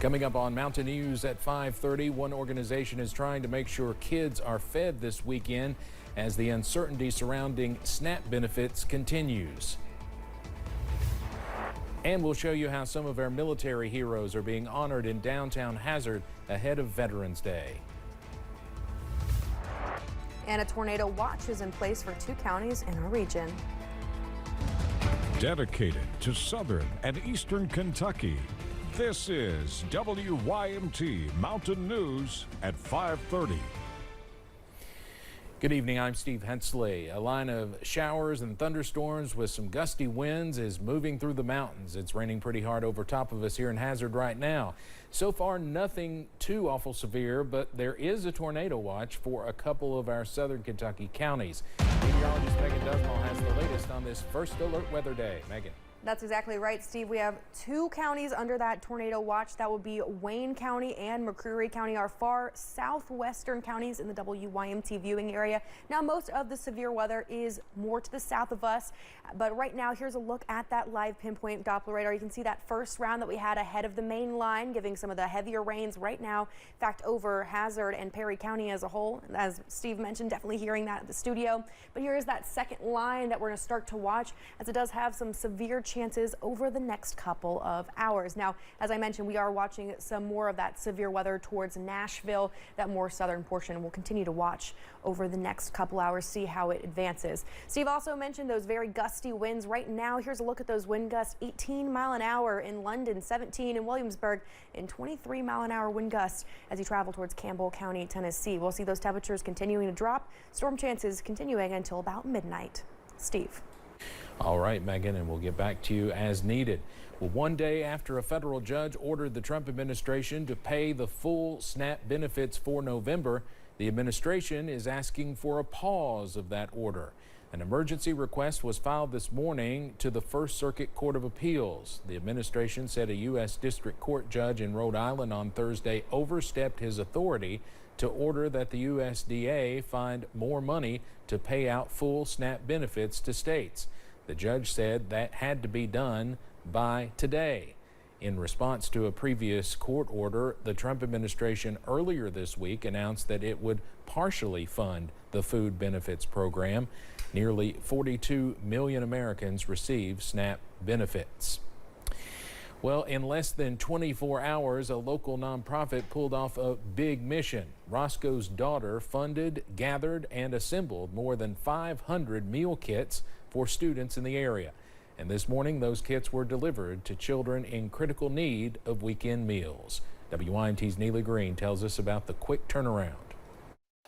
Coming up on Mountain News at 5:30, one organization is trying to make sure kids are fed this weekend as the uncertainty surrounding SNAP benefits continues. And we'll show you how some of our military heroes are being honored in downtown Hazard ahead of Veterans Day. And a tornado watch is in place for 2 counties in our region. Dedicated to southern and eastern Kentucky, this is WYMT Mountain News at 5:30. Good evening, I'm Steve Hensley. A line of showers and thunderstorms with some gusty winds is moving through the mountains. It's raining pretty hard over top of us here in Hazard right now. So far, nothing too awful severe, but there is a tornado watch for a couple of our southern Kentucky counties. Meteorologist Megan Dusmal has the latest on this first alert weather day. Megan. That's exactly right, Steve. We have 2 counties under that tornado watch. That would be Wayne County and McCreary County, our far southwestern counties in the WYMT viewing area. Now, most of the severe weather is more to the south of us, but right now, here's a look at that live pinpoint Doppler radar. You can see that first round that we had ahead of the main line, giving some of the heavier rains right now. In fact, over Hazard and Perry County as a whole, as Steve mentioned, definitely hearing that at the studio. But here is that second line that we're going to start to watch, as it does have some severe chances over the next couple of hours. Now, as I mentioned, we are watching some more of that severe weather towards Nashville. That more southern portion we'll continue to watch over the next couple hours, see how it advances. Steve also mentioned those very gusty winds. Right now, here's a look at those wind gusts. 18 mile an hour in London, 17 in Williamsburg, and 23 mile an hour wind gusts as you travel towards Campbell County, Tennessee. We'll see those temperatures continuing to drop. Storm chances continuing until about midnight. Steve. All right, Megan, and we'll get back to you as needed. Well, one day after a federal judge ordered the Trump administration to pay the full SNAP benefits for November, the administration is asking for a pause of that order. An emergency request was filed this morning to the First Circuit Court of Appeals. The administration said a U.S. District Court judge in Rhode Island on Thursday overstepped his authority to order that the USDA find more money to pay out full SNAP benefits to states. The judge said that had to be done by today. In response to a previous court order, the Trump administration earlier this week announced that it would partially fund the food benefits program. Nearly 42 million Americans receive SNAP benefits. Well, in less than 24 hours, a local nonprofit pulled off a big mission. Roscoe's Daughter funded, gathered, and assembled more than 500 meal kits for students in the area. And this morning, those kits were delivered to children in critical need of weekend meals. WYMT's Neely Green tells us about the quick turnaround.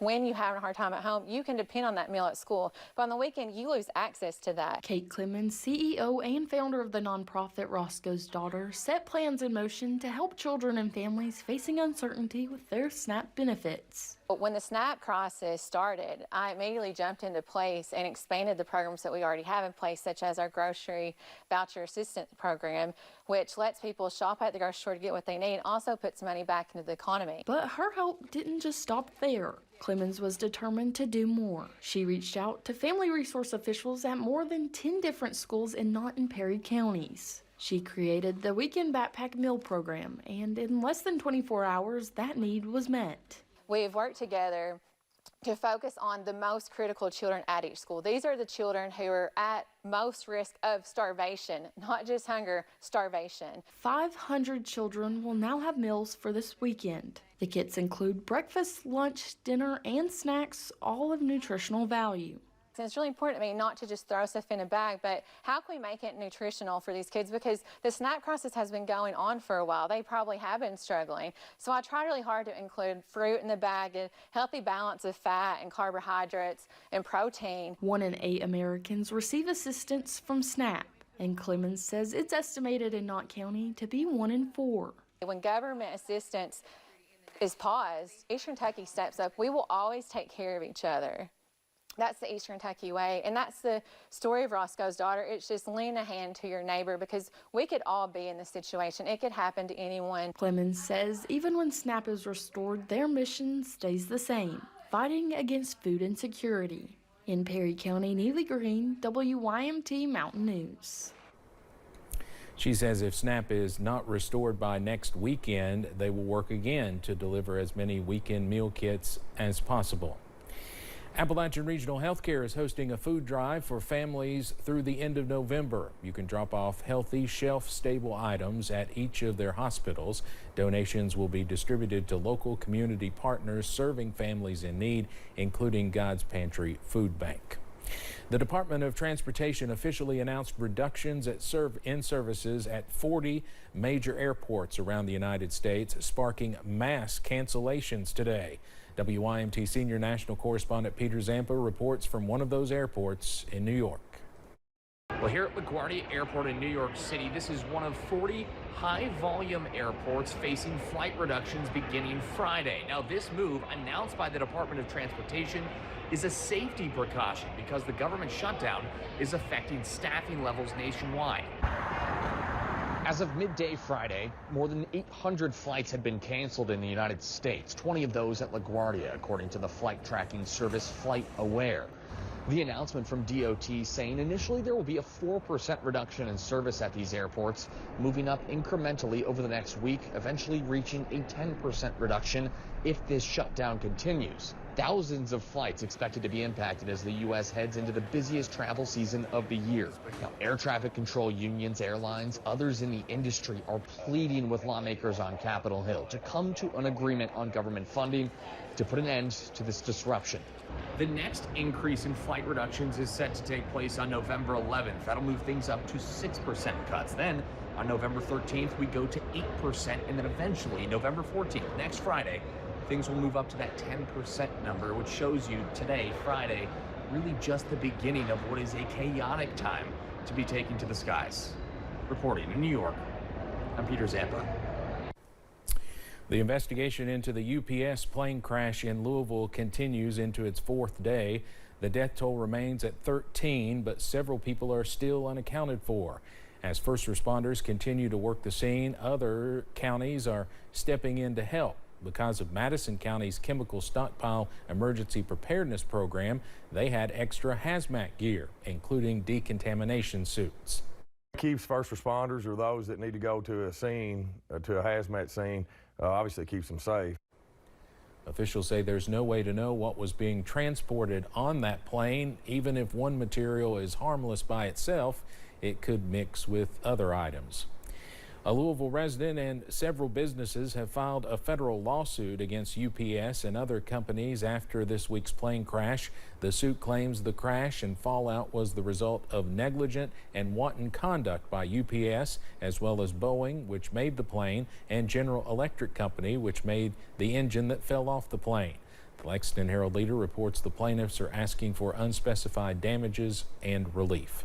When you have a hard time at home, you can depend on that meal at school, but on the weekend, you lose access to that. Kate Clemens, CEO and founder of the nonprofit Roscoe's Daughter, set plans in motion to help children and families facing uncertainty with their SNAP benefits. When the SNAP crisis started, I immediately jumped into place and expanded the programs that we already have in place, such as our grocery voucher assistance program, which lets people shop at the grocery store to get what they need, also puts money back into the economy. But her help didn't just stop there. Clemens was determined to do more. She reached out to family resource officials at more than 10 different schools in Knott and Perry counties. She created the Weekend Backpack Meal Program, and in less than 24 hours, that need was met. We've worked together to focus on the most critical children at each school. These are the children who are at most risk of starvation, not just hunger, starvation. 500 children will now have meals for this weekend. The kits include breakfast, lunch, dinner, and snacks, all of nutritional value. It's really important to me not to just throw stuff in a bag, but how can we make it nutritional for these kids? Because the SNAP crisis has been going on for a while. They probably have been struggling. So I try really hard to include fruit in the bag, a healthy balance of fat and carbohydrates and protein. 1 in 8 Americans receive assistance from SNAP, and Clemens says it's estimated in Knott County to be 1 in 4. When government assistance is paused, Eastern Kentucky steps up. We will always take care of each other. That's the Eastern Kentucky way, and that's the story of Roscoe's Daughter. It's just lend a hand to your neighbor, because we could all be in this situation. It could happen to anyone. Clemens says even when SNAP is restored, their mission stays the same, fighting against food insecurity. In Perry County, Neely Green, WYMT Mountain News. She says if SNAP is not restored by next weekend, they will work again to deliver as many weekend meal kits as possible. Appalachian Regional Healthcare is hosting a food drive for families through the end of November. You can drop off healthy, shelf-stable items at each of their hospitals. Donations will be distributed to local community partners serving families in need, including God's Pantry Food Bank. The Department of Transportation officially announced reductions in services at 40 major airports around the United States, sparking mass cancellations today. WYMT senior national correspondent Peter Zampa reports from one of those airports in New York. Well, here at LaGuardia Airport in New York City, this is one of 40 high-volume airports facing flight reductions beginning Friday. Now, this move, announced by the Department of Transportation, is a safety precaution because the government shutdown is affecting staffing levels nationwide. As of midday Friday, more than 800 flights had been canceled in the United States, 20 of those at LaGuardia, according to the flight tracking service FlightAware. The announcement from DOT saying initially there will be a 4% reduction in service at these airports, moving up incrementally over the next week, eventually reaching a 10% reduction if this shutdown continues. Thousands of flights expected to be impacted as the U.S. heads into the busiest travel season of the year. Now, air traffic control unions, airlines, others in the industry are pleading with lawmakers on Capitol Hill to come to an agreement on government funding to put an end to this disruption. The next increase in flight reductions is set to take place on November 11th. That'll move things up to 6% cuts. Then on November 13th, we go to 8%, and then eventually November 14th, next Friday, things will move up to that 10% number, which shows you today, Friday, really just the beginning of what is a chaotic time to be taking to the skies. Reporting in New York, I'm Peter Zampa. The investigation into the UPS plane crash in Louisville continues into its fourth day. The death toll remains at 13, but several people are still unaccounted for. As first responders continue to work the scene, other counties are stepping in to help. Because of Madison County's chemical stockpile emergency preparedness program, they had extra hazmat gear, including decontamination suits. Keeps first responders or those that need to go to a scene, to a hazmat scene, obviously it keeps them safe. Officials say there's no way to know what was being transported on that plane. Even if one material is harmless by itself, it could mix with other items. A Louisville resident and several businesses have filed a federal lawsuit against UPS and other companies after this week's plane crash. The suit claims the crash and fallout was the result of negligent and wanton conduct by UPS, as well as Boeing, which made the plane, and General Electric Company, which made the engine that fell off the plane. The Lexington Herald-Leader reports the plaintiffs are asking for unspecified damages and relief.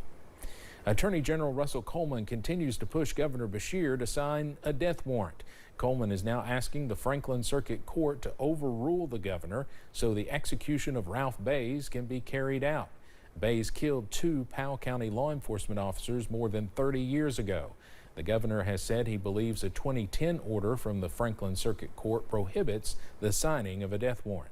Attorney General Russell Coleman continues to push Governor Beshear to sign a death warrant. Coleman is now asking the Franklin Circuit Court to overrule the governor so the execution of Ralph Bays can be carried out. Bays killed 2 Powell County law enforcement officers more than 30 years ago. The governor has said he believes a 2010 order from the Franklin Circuit Court prohibits the signing of a death warrant.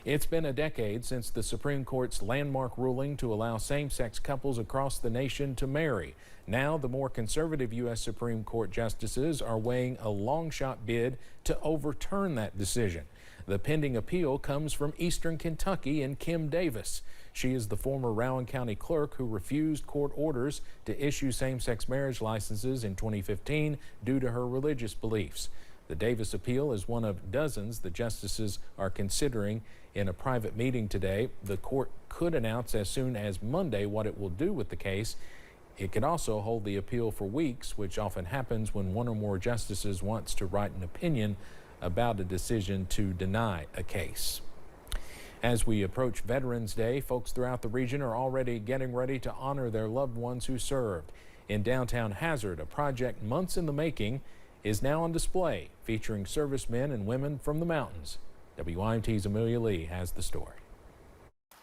It's been a decade since the Supreme Court's landmark ruling to allow same-sex couples across the nation to marry. Now, the more conservative U.S. Supreme Court justices are weighing a long-shot bid to overturn that decision. The pending appeal comes from Eastern Kentucky and Kim Davis. She is the former Rowan County clerk who refused court orders to issue same-sex marriage licenses in 2015 due to her religious beliefs. The Davis appeal is one of dozens the justices are considering. In a private meeting today, the court could announce as soon as Monday what it will do with the case. It could also hold the appeal for weeks, which often happens when one or more justices wants to write an opinion about a decision to deny a case. As we approach Veterans Day, folks throughout the region are already getting ready to honor their loved ones who served. In downtown Hazard, a project months in the making is now on display, featuring servicemen and women from the mountains. WYMT's Amelia Lee has the story.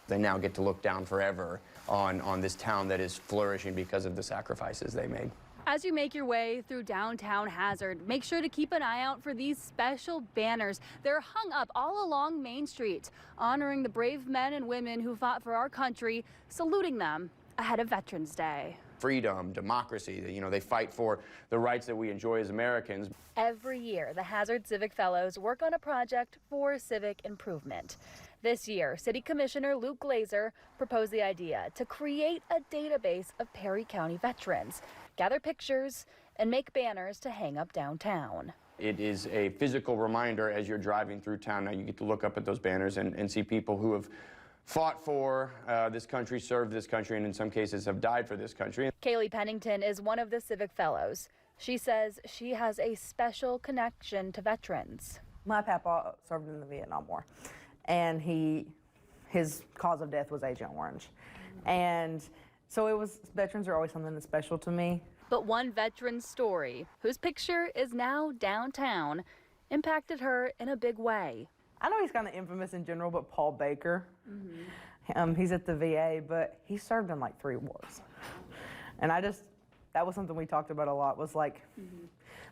They now get to look down forever on this town that is flourishing because of the sacrifices they made. As you make your way through downtown Hazard, make sure to keep an eye out for these special banners. They're hung up all along Main Street, honoring the brave men and women who fought for our country, saluting them ahead of Veterans Day. freedom, democracy. You know, they fight for the rights that we enjoy as Americans. Every year, the Hazard Civic Fellows work on a project for civic improvement. This year, City Commissioner Luke Glazer proposed the idea to create a database of Perry County veterans, gather pictures, and make banners to hang up downtown. It is a physical reminder as you're driving through town. Now you get to look up at those banners and see people who have fought for this country, served this country, and in some cases have died for this country. Kaylee Pennington is one of the Civic Fellows. She says she has a special connection to veterans. My papa served in the Vietnam War, and his cause of death was Agent Orange. And so veterans are always something that's special to me. But one veteran's story, whose picture is now downtown, impacted her in a big way. I know he's kind of infamous in general, but Paul Baker, he's at the VA, but he served in like 3 wars. And that was something we talked about a lot, was like,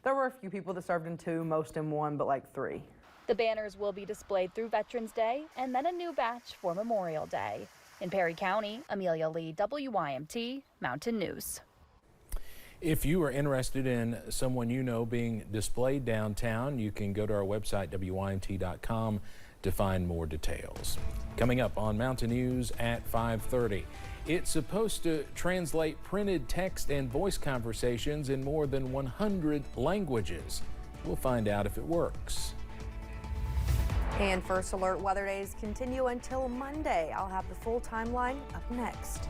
there were a few people that served in 2, most in 1, but like 3. The banners will be displayed through Veterans Day and then a new batch for Memorial Day. In Perry County, Amelia Lee, WYMT, Mountain News. If you are interested in someone you know being displayed downtown, you can go to our website, WYMT.com, to find more details. Coming up on Mountain News at 5:30. It's supposed to translate printed text and voice conversations in more than 100 languages. We'll find out if it works. And First Alert weather days continue until Monday. I'll have the full timeline up next.